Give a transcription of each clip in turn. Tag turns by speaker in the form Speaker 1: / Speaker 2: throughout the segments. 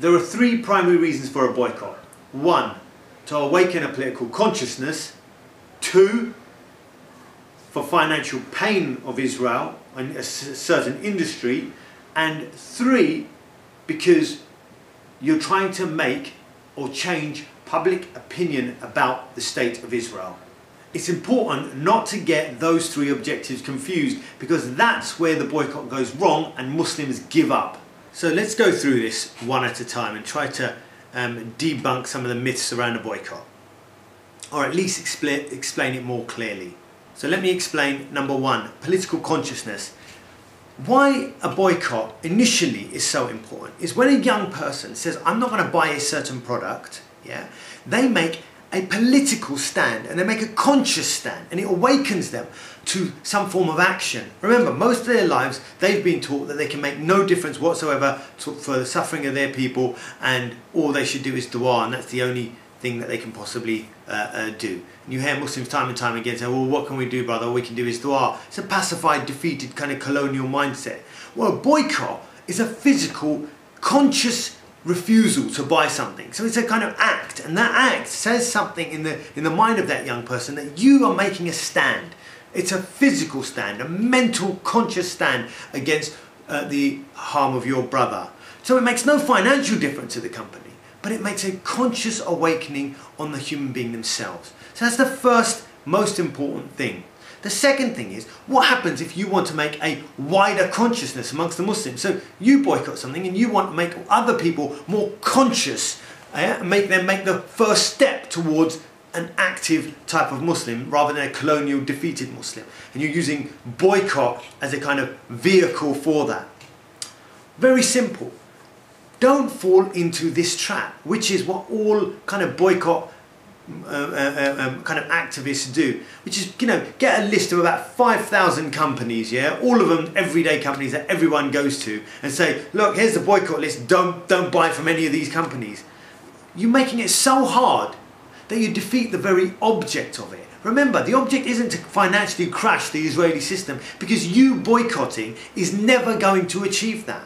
Speaker 1: there are three primary reasons for a boycott. One, to awaken a political consciousness. Two, for financial pain of Israel and a certain industry. And three, because you're trying to make or change public opinion about the state of Israel. It's important not to get those three objectives confused, because that's where the boycott goes wrong and Muslims give up. So let's go through this one at a time and try to debunk some of the myths around a boycott, or at least explain it more clearly. So let me explain. Number one, political consciousness. Why a boycott initially is so important is when a young person says, I'm not going to buy a certain product, they make a political stand, and they make a conscious stand, and it awakens them to some form of action. Remember, most of their lives they've been taught that they can make no difference whatsoever for the suffering of their people, and all they should do is dua, and that's the only thing that they can possibly do. And you hear Muslims time and time again say, well, what can we do, brother? All we can do is dua. It's a pacified, defeated kind of colonial mindset. Well, a boycott is a physical, conscious refusal to buy something. So it's a kind of act, and that act says something in the mind of that young person that you are making a stand. It's a physical stand, a mental, conscious stand against the harm of your brother. So it makes no financial difference to the company, but it makes a conscious awakening on the human being themselves. So that's the first most important thing. The second thing is, what happens if you want to make a wider consciousness amongst the Muslims? So you boycott something and you want to make other people more conscious, make them make the first step towards an active type of Muslim rather than a colonial defeated Muslim. And you're using boycott as a kind of vehicle for that. Very simple. Don't fall into this trap, which is what all kind of boycott kind of activists do, which is, get a list of about 5,000 companies, all of them everyday companies that everyone goes to, and say, look, here's the boycott list, don't buy from any of these companies. You're making it so hard that you defeat the very object of it. Remember, the object isn't to financially crash the Israeli system, because you boycotting is never going to achieve that.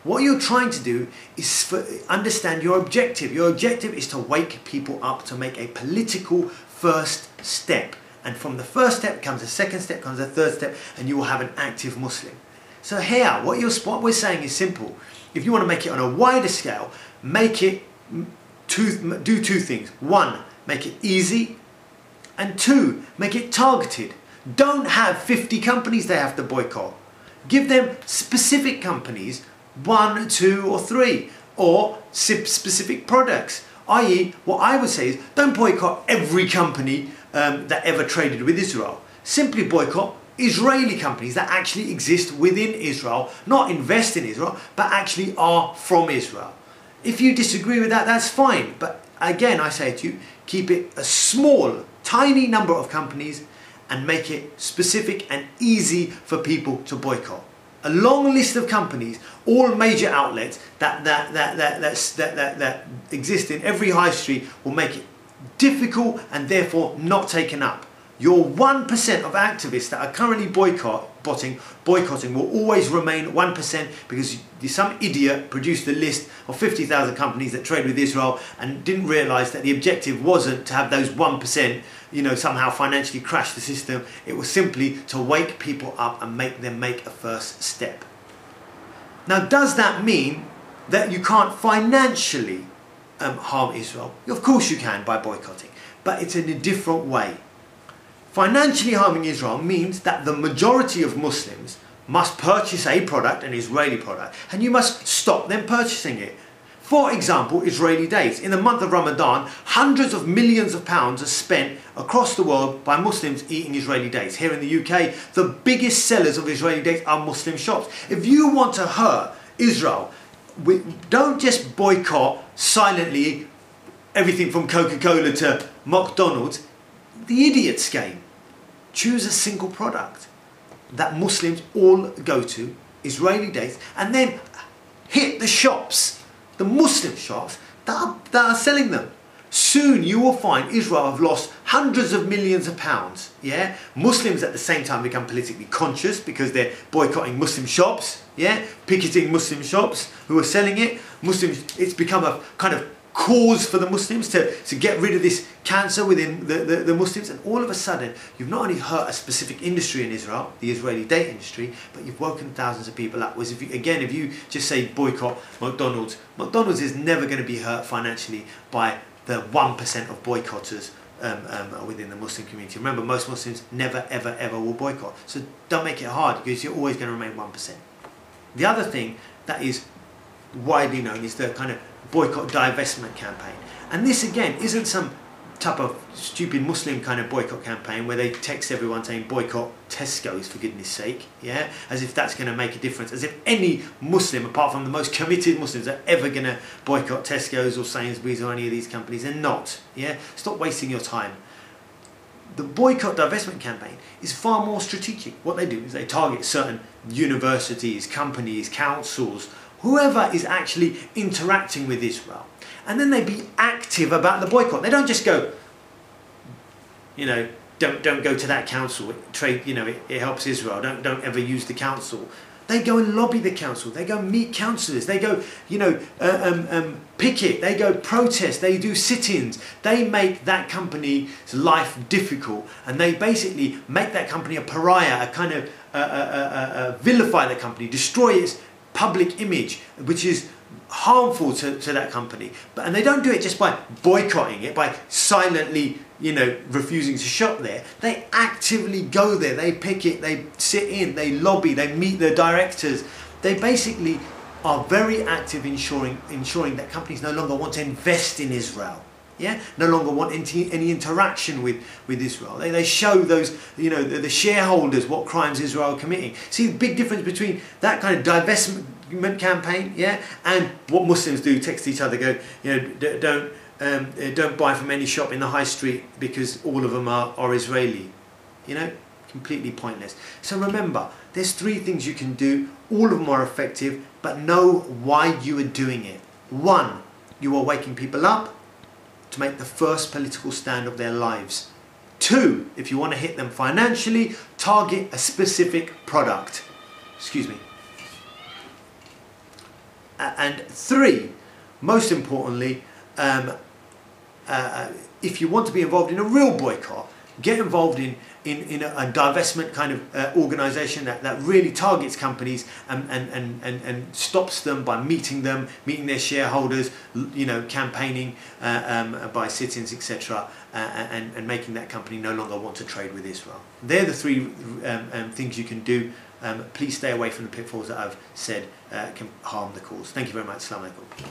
Speaker 1: What you're trying to do is understand your objective. Your objective is to wake people up to make a political first step. And from the first step comes a second step, comes a third step, and you will have an active Muslim. So here, what we're saying is simple. If you want to make it on a wider scale, do two things. One, make it easy. And two, make it targeted. Don't have 50 companies they have to boycott. Give them specific companies, 1, 2 or 3, or specific products. I.e., what I would say is, don't boycott every company that ever traded with Israel. Simply boycott Israeli companies that actually exist within Israel, not invest in Israel, but actually are from Israel. If you disagree with that, that's fine. But again, I say to you, keep it a small, tiny number of companies and make it specific and easy for people to boycott. A long list of companies, all major outlets that exist in every high street, will make it difficult and therefore not taken up. Your 1% of activists that are currently boycotting will always remain 1%, because some idiot produced a list of 50,000 companies that trade with Israel and didn't realise that the objective wasn't to have those 1%, somehow financially crash the system. It was simply to wake people up and make them make a first step. Now, does that mean that you can't financially harm Israel? Of course you can, by boycotting, but it's in a different way. Financially harming Israel means that the majority of Muslims must purchase a product, an Israeli product, and you must stop them purchasing it. For example, Israeli dates. In the month of Ramadan, hundreds of millions of pounds are spent across the world by Muslims eating Israeli dates. Here in the UK, the biggest sellers of Israeli dates are Muslim shops. If you want to hurt Israel, don't just boycott silently everything from Coca-Cola to McDonald's. The idiot's game. Choose a single product that Muslims all go to, Israeli dates, and then hit the shops, the Muslim shops that are selling them. soon you will find Israel have lost hundreds of millions of pounds. Yeah, Muslims at the same time become politically conscious because they're boycotting Muslim shops. Yeah, picketing Muslim shops who are selling it. Muslims, it's become a kind of cause for the Muslims to get rid of this cancer within the Muslims, and all of a sudden you've not only hurt a specific industry in Israel, the Israeli date industry, but you've woken thousands of people up. Whereas if you just say boycott McDonald's is never going to be hurt financially by the 1% of boycotters within the Muslim community. Remember, most Muslims never ever ever will boycott, so don't make it hard because you're always going to remain 1%. The other thing that is widely known is the kind of boycott divestment campaign, and this again isn't some type of stupid Muslim kind of boycott campaign where they text everyone saying boycott Tesco's for goodness sake, yeah, as if that's going to make a difference, as if any Muslim apart from the most committed Muslims are ever going to boycott Tesco's or Sainsbury's or any of these companies. They're not. Yeah, stop wasting your time. The boycott divestment campaign is far more strategic. What they do is they target certain universities, companies, councils, whoever is actually interacting with Israel, and then they be active about the boycott. They don't just go, you know, don't go to that council. It helps Israel. Don't ever use the council. They go and lobby the council. They go meet councillors. They go, picket. They go protest. They do sit-ins. They make that company's life difficult, and they basically make that company a pariah, a kind of vilify the company, destroy its public image, which is harmful to that company. And they don't do it just by boycotting it, by silently, refusing to shop there. They actively go there, they picket, they sit in, they lobby, they meet the directors. They basically are very active ensuring that companies no longer want to invest in Israel. Yeah, no longer want any interaction with Israel. They show those, the shareholders what crimes Israel are committing. See the big difference between that kind of divestment campaign, yeah, and what Muslims do: text each other, go, don't buy from any shop in the high street because all of them are Israeli. Completely pointless. So remember, there's 3 things you can do. All of them are effective, but know why you are doing it. 1, you are waking people up to make the first political stand of their lives. 2, if you want to hit them financially, target a specific product. Excuse me. And 3, most importantly, if you want to be involved in a real boycott, get involved in a divestment kind of organisation that really targets companies and stops them by meeting their shareholders, campaigning by sit-ins, etc., and making that company no longer want to trade with Israel. They're the 3 things you can do. Please stay away from the pitfalls that I've said can harm the cause. Thank you very much. Assalamu alaikum.